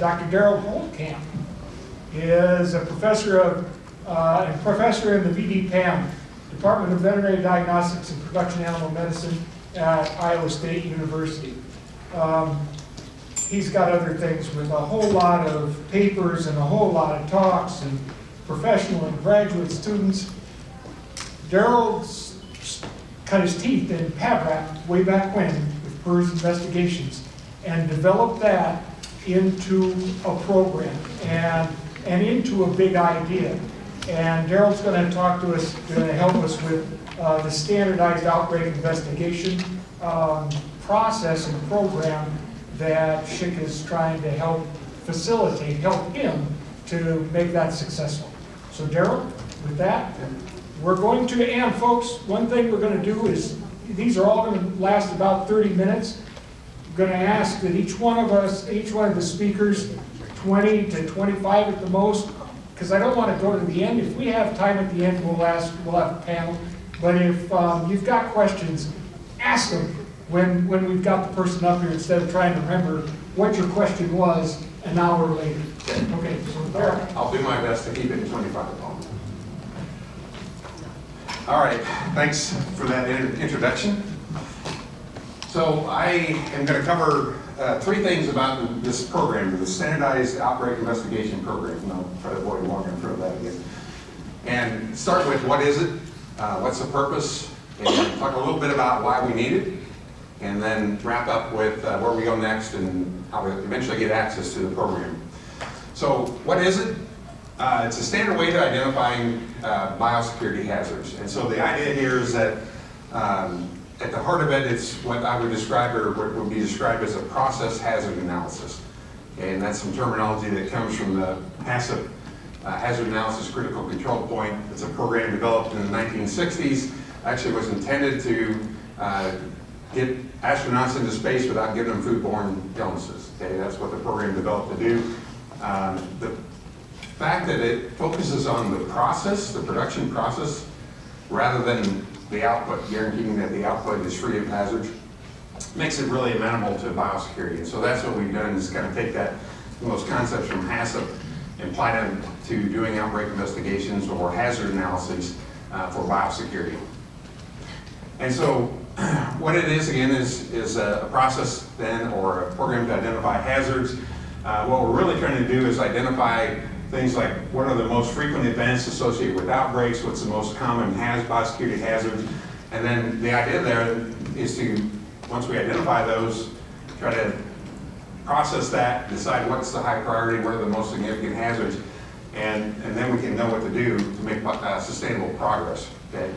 Dr. Derald Holtkamp is a professor in the VD-PAM, Department of Veterinary Diagnostics and Production Animal Medicine at Iowa State University. He's got other things with a whole lot of papers and a whole lot of talks and professional and graduate students. Derald cut his teeth in PABRAP way back when with PERS investigations and developed that into a program and into a big idea. And Derald's going to talk to us, going to help us with the standardized outbreak investigation process and program that Schick is trying to help facilitate, help him to make that successful. So Derald, with that, we're going to, and folks, one thing we're going to do is, these are all going to last about 30 minutes. We're going to ask that each one of the speakers, 20 to 25 at the most, because I don't want to go to the end. If we have time at the end, we'll have a panel. But if you've got questions, ask them when we've got the person up here instead of trying to remember what your question was an hour later. Okay, so there. I'll do my best to keep it in 25 minutes. All right, thanks for that introduction. So I am going to cover three things about this program, the Standardized Outbreak Investigation Program. And I'll try to avoid walking through that again. And start with what is it, what's the purpose, and talk a little bit about why we need it, and then wrap up with where we go next and how we eventually get access to the program. So what is it? It's a standard way to identifying biosecurity hazards. And so the idea here is that at the heart of it, it's what I would describe, or what would be described as a process hazard analysis. Okay, and that's some terminology that comes from the HACCP, Hazard Analysis Critical Control Point. It's a program developed in the 1960s. Actually was intended to get astronauts into space without giving them foodborne illnesses. Okay, that's what the program developed to do. The fact that it focuses on the process, the production process, rather than the output, guaranteeing that the output is free of hazards, makes it really amenable to biosecurity. And so that's what we've done, is kind of take those concepts from HACCP and apply them to doing outbreak investigations or hazard analyses for biosecurity. And so what it is, again, is a process then, or a program to identify hazards. What we're really trying to do is identify things like what are the most frequent events associated with outbreaks, what's the most common biosecurity hazards, and then the idea there is to, once we identify those, try to process that, decide what's the high priority, what are the most significant hazards, and then we can know what to do to make sustainable progress. Okay.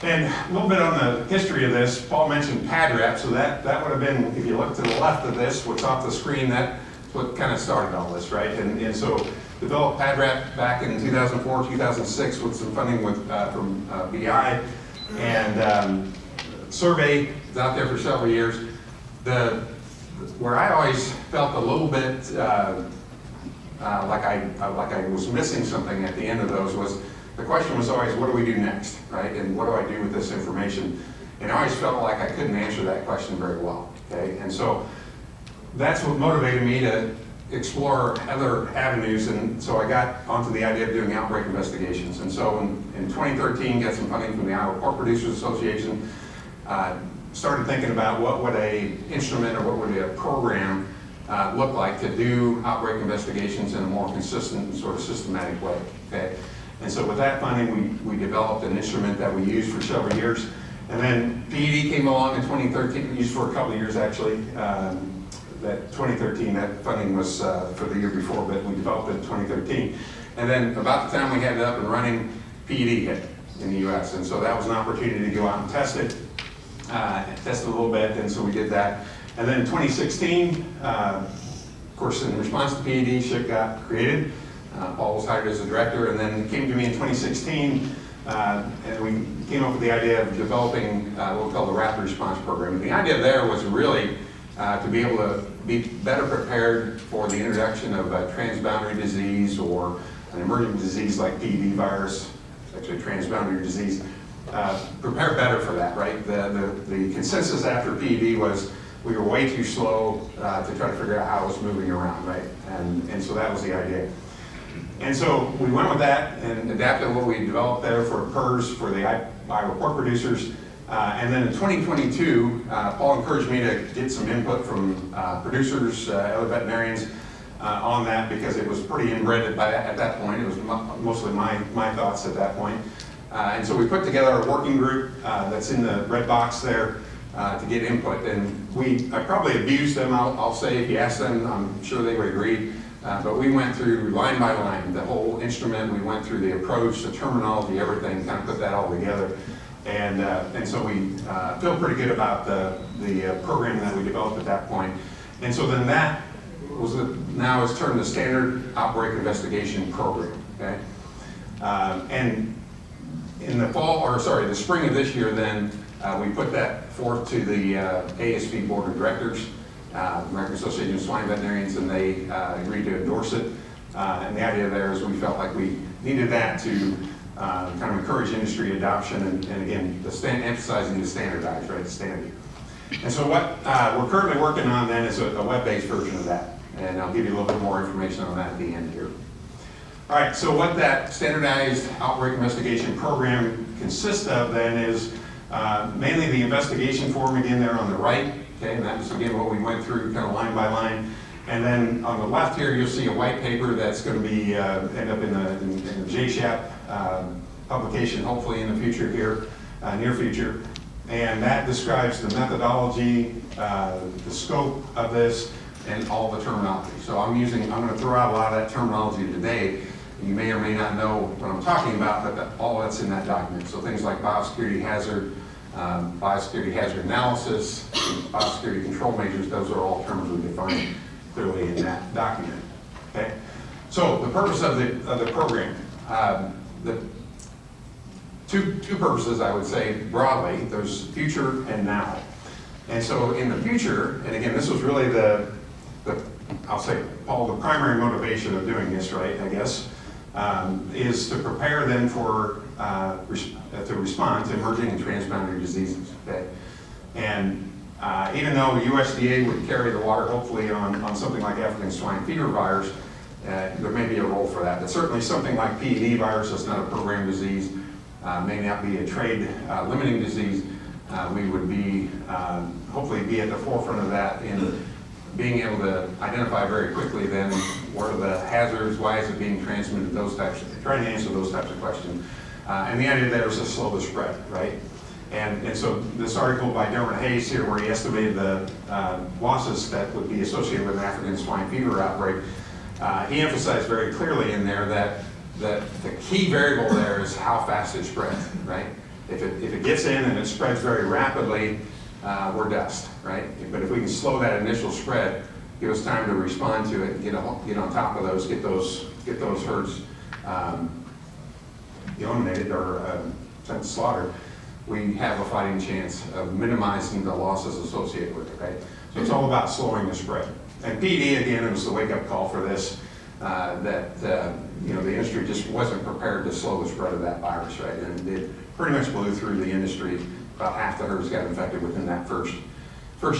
And a little bit on the history of this, Paul mentioned PADRAP, so that would have been, if you look to the left of this, what's off the screen, that's what kind of started all this, right? And so developed PADRAP back in 2004, 2006 with some funding from BI, and survey is out there for several years. Where I always felt a little bit like I was missing something at the end of those was, the question was always, what do we do next, right? And what do I do with this information? And I always felt like I couldn't answer that question very well, okay? And so that's what motivated me to explore other avenues, and so I got onto the idea of doing outbreak investigations. And so in 2013, got some funding from the Iowa Pork Producers Association, started thinking about what would a instrument or what would a program look like to do outbreak investigations in a more consistent and sort of systematic way, okay? And so with that funding, we developed an instrument that we used for several years. And then PED came along in 2013, used for a couple of years actually. That 2013, that funding was for the year before, but we developed it in 2013. And then about the time we had it up and running, PED hit in the US. And so that was an opportunity to go out and test it a little bit, and so we did that. And then in 2016, of course, in response to PED, Schick got created. Paul was hired as the director, and then came to me in 2016, and we came up with the idea of developing what we call the Rapid Response Program. And the idea there was really to be able to be better prepared for the introduction of a transboundary disease or an emerging disease like PED virus, actually transboundary disease. Prepare better for that, right? The consensus after PED was we were way too slow to try to figure out how it was moving around, right? And so that was the idea. And so we went with that and adapted what we developed there for PERS, for the Iowa pork producers. And then in 2022, Paul encouraged me to get some input from producers, other veterinarians on that, because it was pretty inbred at that point. It was mostly my thoughts at that point. And so we put together a working group that's in the red box there to get input. And I probably abused them, I'll say. If you ask them, I'm sure they would agree. But we went through line by line, the whole instrument. We went through the approach, the terminology, everything, kind of put that all together. And so we feel pretty good about the program that we developed at that point. And so then that was now it's termed the Standard Outbreak Investigation Program, okay? And in the spring of this year, then we put that forth to the ASV Board of Directors, American Association of Swine Veterinarians, and they agreed to endorse it. And the idea there is we felt like we needed that to kind of encourage industry adoption, and again, emphasizing the standardized, right, the standard. And so what we're currently working on then is a web-based version of that. And I'll give you a little bit more information on that at the end here. All right, so what that standardized outbreak investigation program consists of then is mainly the investigation form again there on the right, okay, and that was again what we went through kind of line by line. And then on the left here, you'll see a white paper that's going to be end up in the JSHAP publication, hopefully in the future here, near future. And that describes the methodology, the scope of this, and all the terminology. So I'm going to throw out a lot of that terminology today. You may or may not know what I'm talking about, but all that's in that document. So things like biosecurity hazard analysis, biosecurity control measures, those are all terms we define clearly in that document. Okay. So the purpose of the program, the two purposes I would say broadly. There's future and now. And so in the future, and again, this was really I'll say, Paul, the primary motivation of doing this, right, I guess, is to prepare them for, to respond to emerging and transboundary diseases, okay? And even though USDA would carry the water, hopefully, on something like African swine fever virus, there may be a role for that. But certainly something like PED virus, that's not a program disease, may not be a trade limiting disease. We would be, hopefully be at the forefront of that in being able to identify very quickly then what are the hazards, why is it being transmitted, trying to answer those types of questions. And the idea there is to slow the spread, right? And so this article by Derald Hayes here, where he estimated the losses that would be associated with an African swine fever outbreak, he emphasized very clearly in there that the key variable there is how fast it spreads, right? If it gets in and it spreads very rapidly, we're dust, right? But if we can slow that initial spread, give us time to respond to it, get on top of those, get those herds eliminated or sent to slaughter, we have a fighting chance of minimizing the losses associated with it, right? So it's all about slowing the spread. And PD, again, it was the wake-up call for this, the industry just wasn't prepared to slow the spread of that virus, right? And it pretty much blew through the industry. About half the herds got infected within that first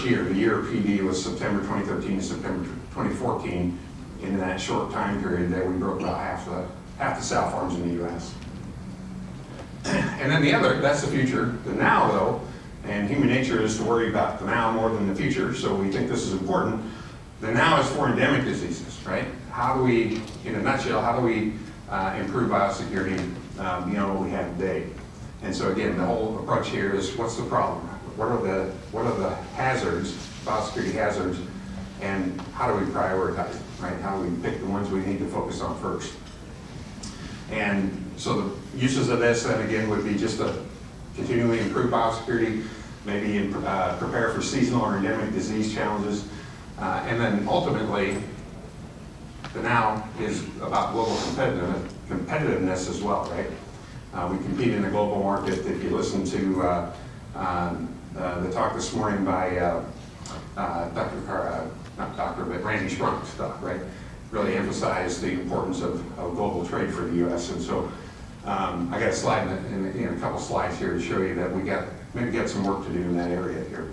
year. The year of PD was September 2013 to September 2014. In that short time period there, we broke about half the sow farms in the U.S. And then that's the future. The now, though, and human nature is to worry about the now more than the future, so we think this is important. The now is for endemic diseases, right? How do we, in a nutshell, improve biosecurity beyond what we have today? And so again, the whole approach here is what's the problem? What are the hazards, biosecurity hazards, and how do we prioritize them, right? How do we pick the ones we need to focus on first? And so the uses of this then again would be just to continually improve biosecurity, maybe prepare for seasonal or endemic disease challenges, and then ultimately, the now is about global competitiveness as well, right? We compete in a global market. If you listen to the talk this morning by Randy Sprunk's talk, right? Really emphasized the importance of global trade for the U.S. And so I got a slide in a couple slides here to show you that we got some work to do in that area here.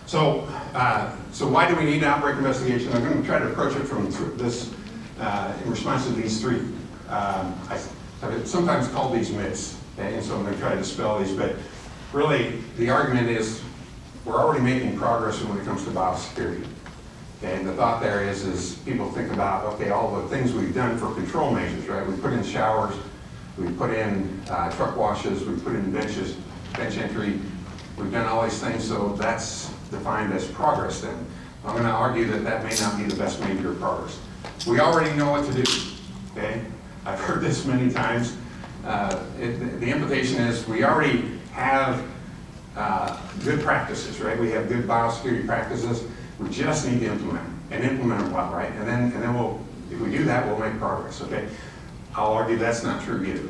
So why do we need an outbreak investigation? I'm going to try to approach it from this, in response to these three. I've sometimes called these myths, okay? And so I'm going to try to dispel these, but really the argument is we're already making progress when it comes to biosecurity. Okay, and the thought there is people think about, okay, all the things we've done for control measures, right? We put in showers, we put in truck washes, we put in benches, bench entry, we've done all these things, so that's defined as progress then. I'm going to argue that that may not be the best measure of progress. We already know what to do, okay? I've heard this many times. The implication is we already have good practices, right? We have good biosecurity practices. We just need to implement them, and implement them well, right? And then we'll, if we do that, we'll make progress, okay? I'll argue that's not true either.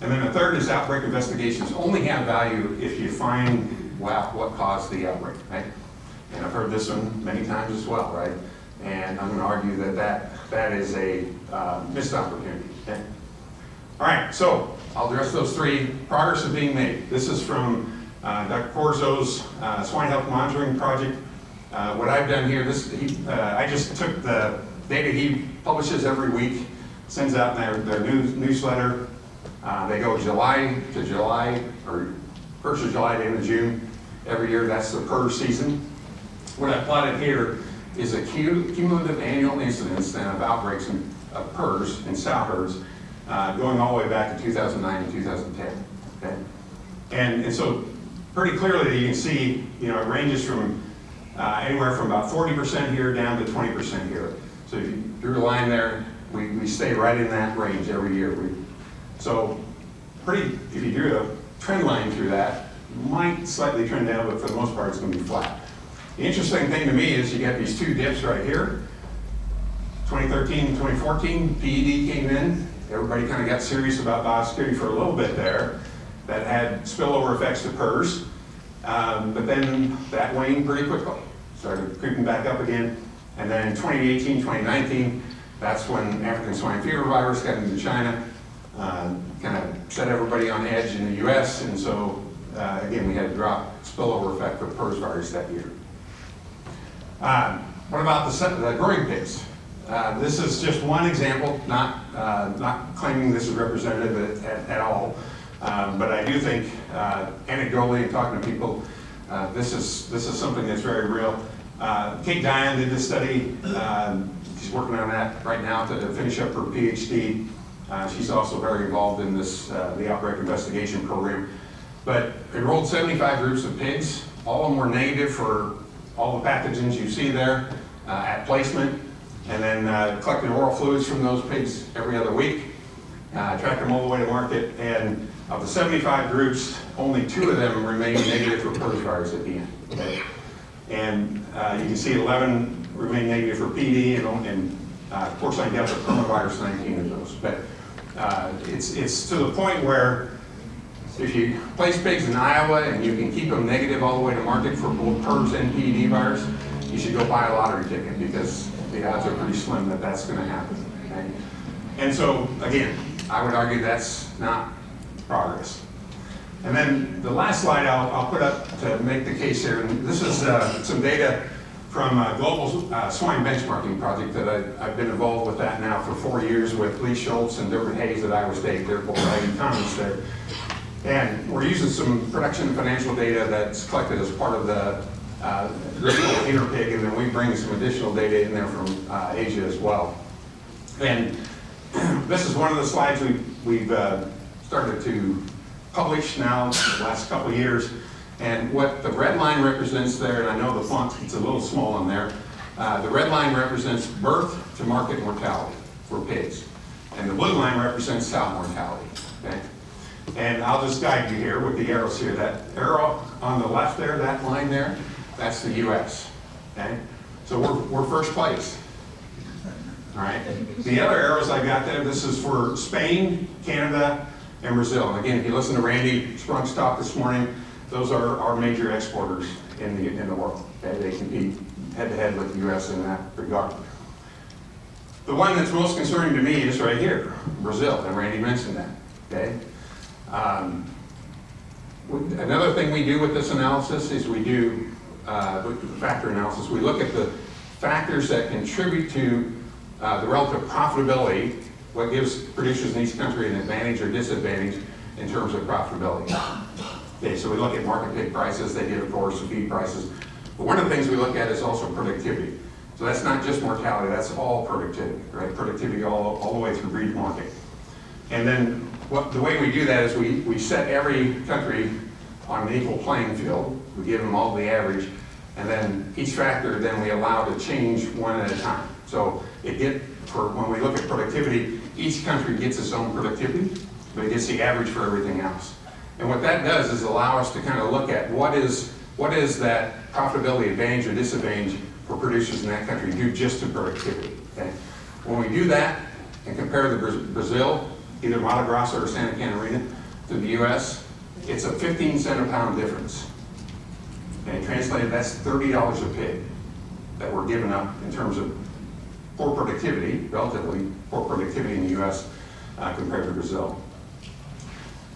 And then the third is outbreak investigations only have value if you find what caused the outbreak, right? And I've heard this one many times as well, right? And I'm going to argue that is a missed opportunity, okay? All right, so I'll address those three. Progress is being made. This is from Dr. Corzo's Swine Health Monitoring Project. What I've done here, I just took the data he publishes every week, sends out in their newsletter. They go July to July, or 1st of July to end of June every year. That's the PRRS season. What I plotted here is a cumulative annual incidence of outbreaks of PRRS in sow herds going all the way back to 2009 and 2010. Okay? And so pretty clearly you can see, it ranges from anywhere from about 40% here down to 20% here. So if you drew a line there, we stay right in that range every year. So if you drew a trend line through that, might slightly trend down, but for the most part it's going to be flat. The interesting thing to me is you get these two dips right here. 2013 and 2014, PED came in. Everybody kind of got serious about biosecurity for a little bit there. That had spillover effects to PRRS. But then that waned pretty quickly. Started creeping back up again. And then in 2018, 2019, that's when African swine fever virus got into China. Kind of set everybody on edge in the US. And so, again, we had a drop spillover effect with PRRS virus that year. What about the growing pigs? This is just one example, not claiming this is representative at all, but I do think anecdotally and talking to people, this is something that's very real. Kate Diane did this study. She's working on that right now to finish up her PhD. She's also very involved in the outbreak investigation program. But enrolled 75 groups of pigs. All of them were negative for all the pathogens you see there at placement. And then collected oral fluids from those pigs every other week. Tracked them all the way to market. And of the 75 groups, only 2 of them remained negative for PRRS virus at the end. Okay? And you can see 11 remain negative for PD, and porcine delta coronavirus, 19 of those. But it's to the point where if you place pigs in Iowa and you can keep them negative all the way to market for both PRRS and PED virus, you should go buy a lottery ticket, because the odds are pretty slim that that's going to happen. Okay? And so, again, I would argue that's not progress. And then the last slide I'll put up to make the case here, and this is some data from a global swine benchmarking project that I've been involved with that now for 4 years with Lee Schultz and Derald Hayes at Iowa State. They're both writing comments there. And we're using some production and financial data that's collected as part of the Interpig, and then we bring some additional data in there from Asia as well. And this is one of the slides we've started to publish now the last couple of years. And what the red line represents there, and I know the font, it's a little small on there, the red line represents birth to market mortality for pigs. And the blue line represents sow mortality, okay? And I'll just guide you here with the arrows here. That arrow on the left there, that line there, that's the US, okay? So we're first place, all right? The other arrows I got there, this is for Spain, Canada, and Brazil. And again, if you listen to Randy Sprunk's talk this morning, those are our major exporters in the world, okay? They compete head-to-head with the US in that regard. The one that's most concerning to me is right here, Brazil, and Randy mentioned that, okay? Another thing we do with this analysis is we do factor analysis. We look at the factors that contribute to the relative profitability, what gives producers in each country an advantage or disadvantage in terms of profitability. Okay, so we look at market pig prices, they did of course the feed prices, but one of the things we look at is also productivity. So that's not just mortality, that's all productivity, right? Productivity all the way through breed market. And then the way we do that is we set every country on an equal playing field, we give them all the average, and then each factor then we allow to change one at a time. So when we look at productivity, each country gets its own productivity, but it gets the average for everything else. And what that does is allow us to kind of look at what is that profitability advantage or disadvantage for producers in that country due just to productivity. Okay? When we do that and compare the Brazil, either Mato Grosso or Santa Catarina, to the US, it's a 15 cent a pound difference. Okay? Translated, that's $30 a pig that we're giving up in terms of poor productivity, relatively poor productivity in the US compared to Brazil.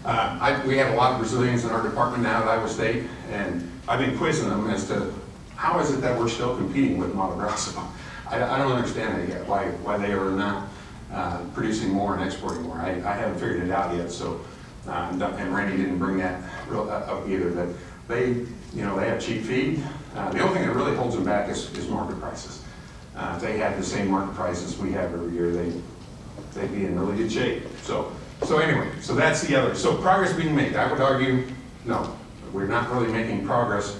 We have a lot of Brazilians in our department now at Iowa State, and I've been quizzing them as to how is it that we're still competing with Mato Grosso. I don't understand it yet, why they are not producing more and exporting more. I haven't figured it out yet, so, and Randy didn't bring that up either, that they have cheap feed. The only thing that really holds them back is market prices. If they had the same market prices we have every year, they'd be in really good shape. So anyway, so that's the other. So progress being made. I would argue, no, we're not really making progress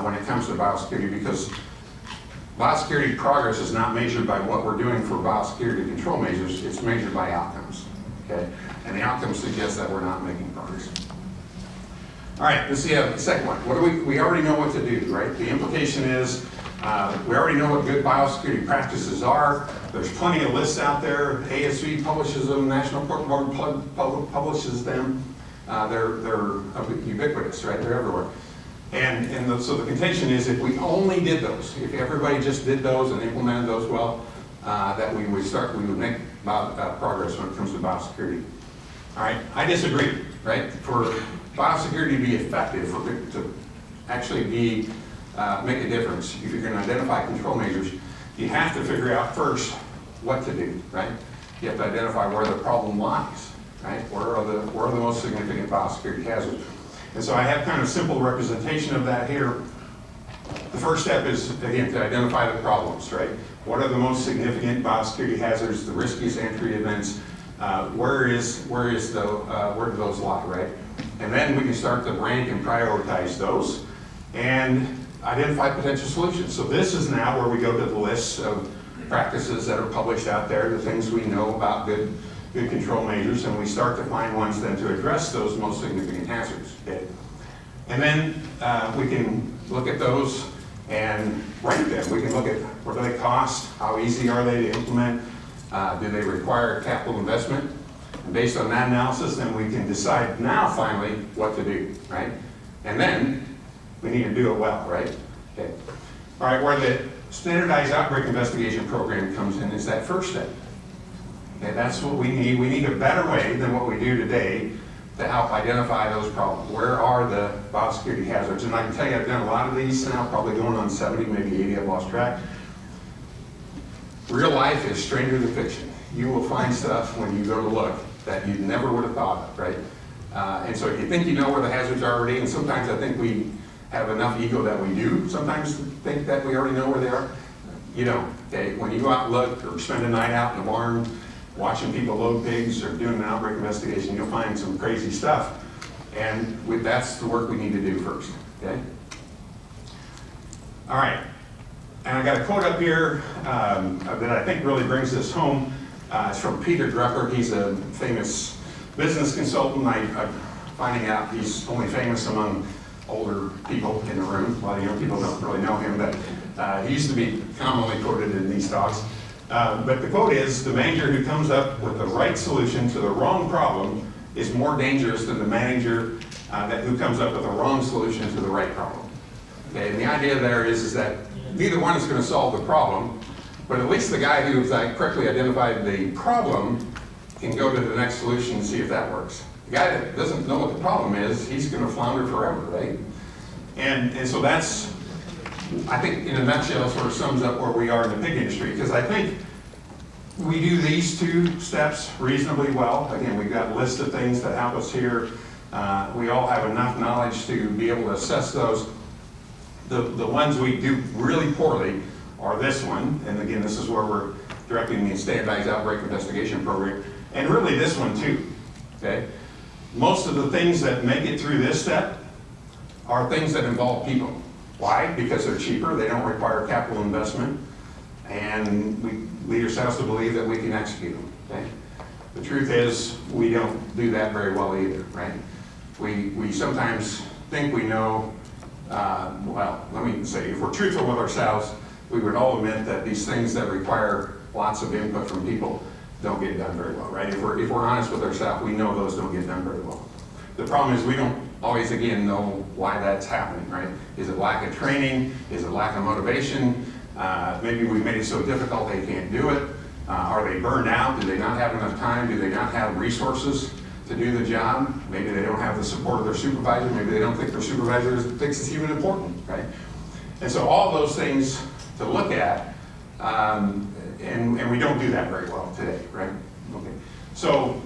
when it comes to biosecurity, because biosecurity progress is not measured by what we're doing for biosecurity control measures, it's measured by outcomes, okay? And the outcomes suggest that we're not making progress. All right, let's see the second one. What do we already know what to do, right? The implication is we already know what good biosecurity practices are. There's plenty of lists out there. ASV publishes them, National Pork Board publishes them. They're ubiquitous, right? They're everywhere. So the contention is if we only did those, if everybody just did those and implemented those well, that we would make progress when it comes to biosecurity. All right, I disagree, right? For biosecurity to be effective, to actually make a difference, if you're going to identify control measures, you have to figure out first what to do, right? You have to identify where the problem lies, right? Where are the most significant biosecurity hazards? And so I have kind of simple representation of that here. The first step is, again, to identify the problems, right? What are the most significant biosecurity hazards, the riskiest entry events? Where do those lie, right? And then we can start to rank and prioritize those and identify potential solutions. So this is now where we go to the list of practices that are published out there, the things we know about good control measures, and we start to find ones then to address those most significant hazards. Okay? And then we can look at those and rank them. We can look at what do they cost, how easy are they to implement, do they require capital investment, and based on that analysis, then we can decide now finally what to do, right? And then we need to do it well, right? Okay. All right, where the standardized outbreak investigation program comes in is that first step. Okay, that's what we need. We need a better way than what we do today to help identify those problems. Where are the biosecurity hazards? And I can tell you I've done a lot of these now, probably going on 70, maybe 80, I've lost track. Real life is stranger than fiction. You will find stuff when you go to look that you never would have thought of, right? And so if you think you know where the hazards are already, and sometimes I think we have enough ego that we do sometimes think that we already know where they are. You don't. Okay? When you go out and look or spend a night out in a barn watching people load pigs or doing an outbreak investigation, you'll find some crazy stuff. And that's the work we need to do first. Okay? All right. And I got a quote up here that I think really brings this home. It's from Peter Drucker. He's a famous business consultant. I'm finding out he's only famous among older people in the room. A lot of young people don't really know him, but he used to be commonly quoted in these talks. But the quote is, the manager who comes up with the right solution to the wrong problem is more dangerous than the manager who comes up with the wrong solution to the right problem. Okay, and the idea there is that neither one is going to solve the problem, but at least the guy who's correctly identified the problem can go to the next solution and see if that works. The guy that doesn't know what the problem is, he's going to flounder forever, right? And so that's I think in a nutshell sort of sums up where we are in the pig industry, because I think we do these two steps reasonably well. Again, we've got a list of things that help us here. We all have enough knowledge to be able to assess those. The ones we do really poorly are this one, and again, this is where we're directing the standardized outbreak investigation program, and really this one too, okay? Most of the things that make it through this step are things that involve people. Why? Because they're cheaper, they don't require capital investment, and we lead ourselves to believe that we can execute them, okay? The truth is, we don't do that very well either, right? We sometimes think we know, well, let me say, if we're truthful with ourselves, we would all admit that these things that require lots of input from people don't get done very well, right? If we're honest with ourselves, we know those don't get done very well. The problem is we don't always, again, know why that's happening, right? Is it lack of training? Is it lack of motivation? Maybe we made it so difficult they can't do it. Are they burned out? Do they not have enough time? Do they not have resources to do the job? Maybe they don't have the support of their supervisor. Maybe they don't think their supervisor thinks it's even important, right? And so all those things to look at, and we don't do that very well today, right? Okay. So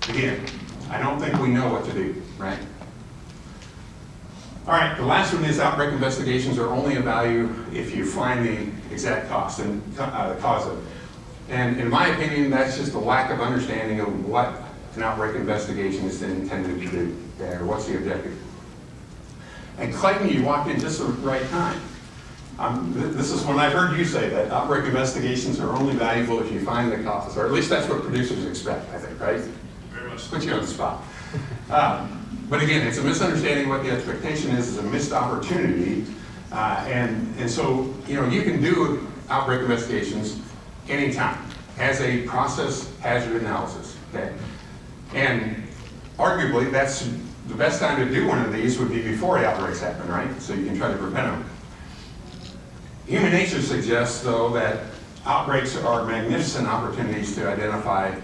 again, I don't think we know what to do, right? All right, the last one is outbreak investigations are only of value if you find the exact cost and the cause of it. And in my opinion, that's just a lack of understanding of what an outbreak investigation is intended to do, okay, or what's the objective. And Clayton, you walked in just the right time. This is when I've heard you say that outbreak investigations are only valuable if you find the cause, or at least that's what producers expect, I think, right? Very much. Put you on the spot. But again, it's a misunderstanding what the expectation is a missed opportunity. And so, you know, you can do outbreak investigations anytime as a process hazard analysis, okay? And arguably, that's the best time to do one of these would be before the outbreaks happen, right? So you can try to prevent them. Human nature suggests, though, that outbreaks are magnificent opportunities to identify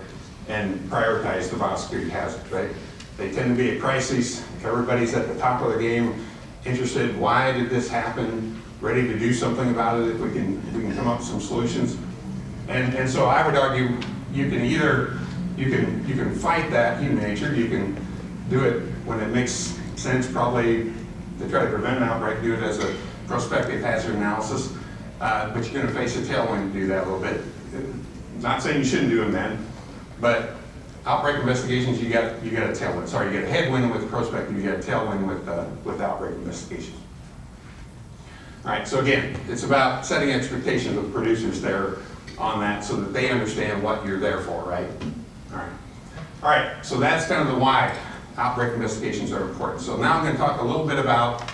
and prioritize the biosecurity hazards, right? They tend to be a crisis. Everybody's at the top of the game, interested, why did this happen, ready to do something about it if we can come up with some solutions. And so I would argue you can either, you can fight that human nature, you can do it when it makes sense probably to try to prevent an outbreak, do it as a prospective hazard analysis, but you're going to face a tailwind to do that a little bit. Not saying you shouldn't do them then, but outbreak investigations, you got a tailwind. Sorry, you got a headwind with prospective, you got a tailwind with outbreak investigations. All right, so again, it's about setting expectations with producers there on that so that they understand what you're there for, right? All right, so that's kind of the why outbreak investigations are important. So now I'm going to talk a little bit about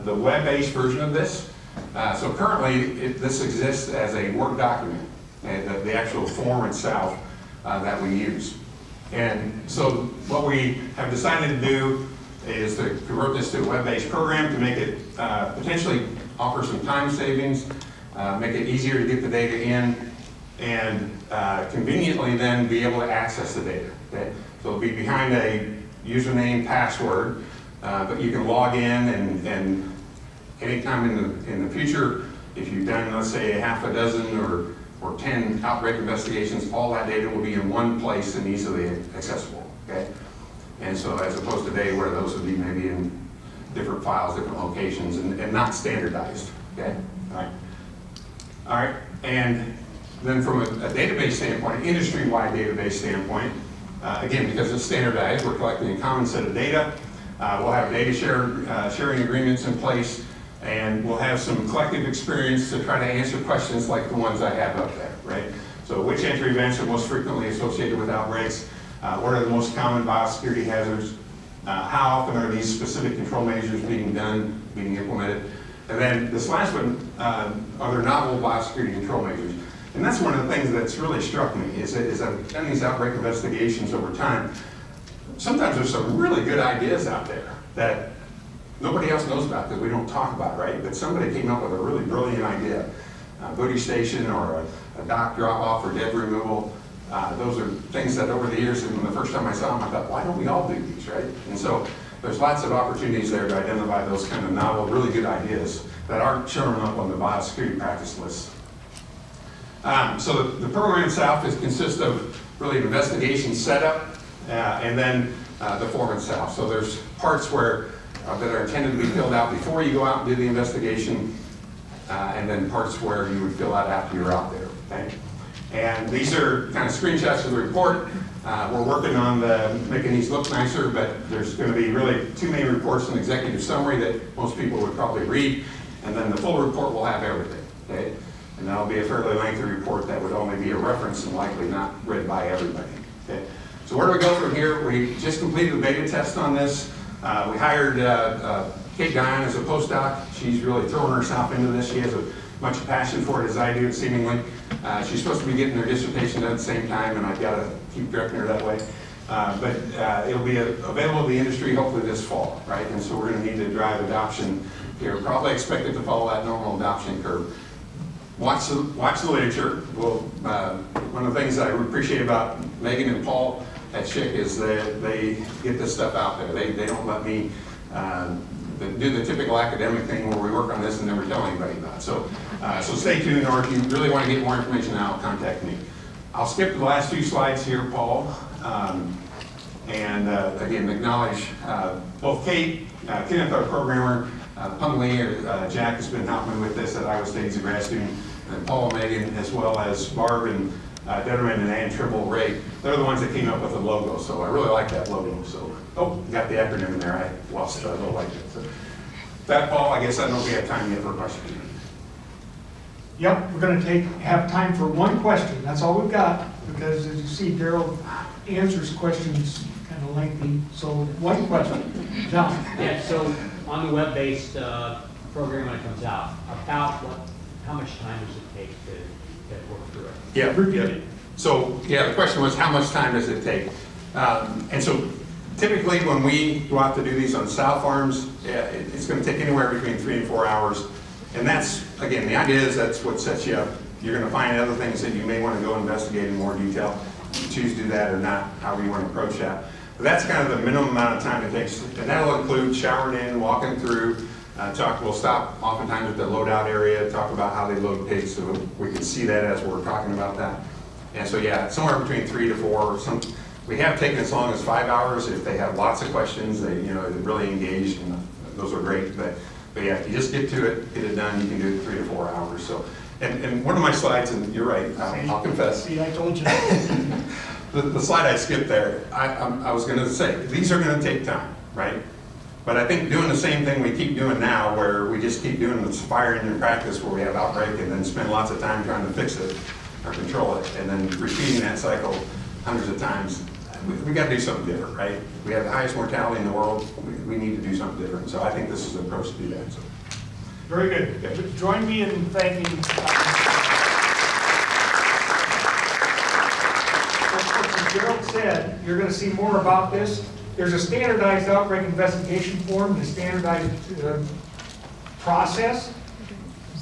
the web-based version of this. So currently, this exists as a Word document, and the actual form itself that we use. And so what we have decided to do is to convert this to a web-based program to make it potentially offer some time savings, make it easier to get the data in, and conveniently then be able to access the data. Okay? So it'll be behind a username, password, but you can log in and anytime in the future, if you've done, let's say, a half a dozen or 10 outbreak investigations, all that data will be in one place and easily accessible, okay? And so as opposed to today where those would be maybe in different files, different locations, and not standardized, okay? All right, and then from a database standpoint, industry-wide database standpoint, again, because it's standardized, we're collecting a common set of data. We'll have data sharing agreements in place, and we'll have some collective experience to try to answer questions like the ones I have up there, right? So which entry events are most frequently associated with outbreaks? What are the most common biosecurity hazards? How often are these specific control measures being implemented? And then this last one, are there novel biosecurity control measures? And that's one of the things that's really struck me is I've done these outbreak investigations over time. Sometimes there's some really good ideas out there that nobody else knows about because we don't talk about, right? But somebody came up with a really brilliant idea. A booty station or a dock drop-off or dead removal. Those are things that over the years, and the first time I saw them, I thought, why don't we all do these, right? And so there's lots of opportunities there to identify those kind of novel, really good ideas that aren't showing up on the biosecurity practice list. So the program itself consists of really investigation setup and then the form itself. So there's parts where that are intended to be filled out before you go out and do the investigation, and then parts where you would fill out after you're out there. Okay? And these are kind of screenshots of the report. We're working on making these look nicer, but there's going to be really two main reports: an executive summary that most people would probably read, and then the full report will have everything. Okay? And that'll be a fairly lengthy report that would only be a reference and likely not read by everybody. Okay? So where do we go from here? We just completed the beta test on this. We hired Kate Guyon as a postdoc. She's really throwing herself into this. She has as much passion for it as I do, seemingly. She's supposed to be getting her dissertation done at the same time, and I've got to keep directing her that way. But it'll be available to the industry hopefully this fall, right? And so we're going to need to drive adoption here. Probably expect it to follow that normal adoption curve. Watch the literature. Well, one of the things I appreciate about Megan and Paul at SHIC is that they get this stuff out there. They don't let me do the typical academic thing where we work on this and never tell anybody about it. So stay tuned, or if you really want to get more information out, contact me. I'll skip the last few slides here, Paul. And again, acknowledge both Kate, Kenneth, our programmer, Pung Lee, Jack has been helping me with this at Iowa State as a grad student, and Paul and Megan, as well as Barb and Detterman and Ann Tribble Ray. They're the ones that came up with the logo, so I really like that logo. So, got the acronym in there. I lost it. I don't like it. So, that, Paul, I guess I don't know if we have time yet for questions. Yep, we're going to have time for one question. That's all we've got, because as you see, Derald answers questions kind of lengthy. So one question. John. Yeah, so on the web-based program when it comes out, how much time does it take to work through it? Yeah, Repeat it. So, the question was, how much time does it take? And so, typically when we go out to do these on sow farms, it's going to take anywhere between 3 and 4 hours. And that's, again, the idea is that's what sets you up. You're going to find other things that you may want to go investigate in more detail. You choose to do that or not, however you want to approach that. But that's kind of the minimum amount of time it takes. And that'll include showering in, walking through, we'll stop oftentimes at the loadout area, talk about how they load pigs so we can see that as we're talking about that. And so somewhere between 3 to 4. We have taken as long as 5 hours if they have lots of questions, they're really engaged, and those are great. But yeah, if you just get to it, get it done, you can do it in 3 to 4 hours. So, and one of my slides, and you're right, I'll confess. See, I told you. The slide I skipped there, I was going to say, these are going to take time, right? But I think doing the same thing we keep doing now, where we just keep doing this fire engine practice where we have outbreak and then spend lots of time trying to fix it or control it, and then repeating that cycle hundreds of times, we got to do something different, right? We have the highest mortality in the world. We need to do something different. So I think this is the approach to do that. So. Very good. Okay. Join me in thanking. As Derald said, you're going to see more about this. There's a standardized outbreak investigation form, the standardized process,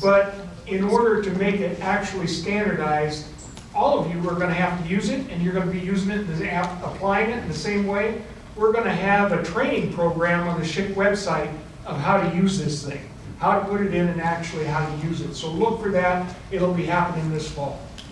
but in order to make it actually standardized, all of you are going to have to use it, and you're going to be using it, applying it in the same way. We're going to have a training program on the SHIC website of how to use this thing, how to put it in and actually how to use it. So look for that. It'll be happening this fall.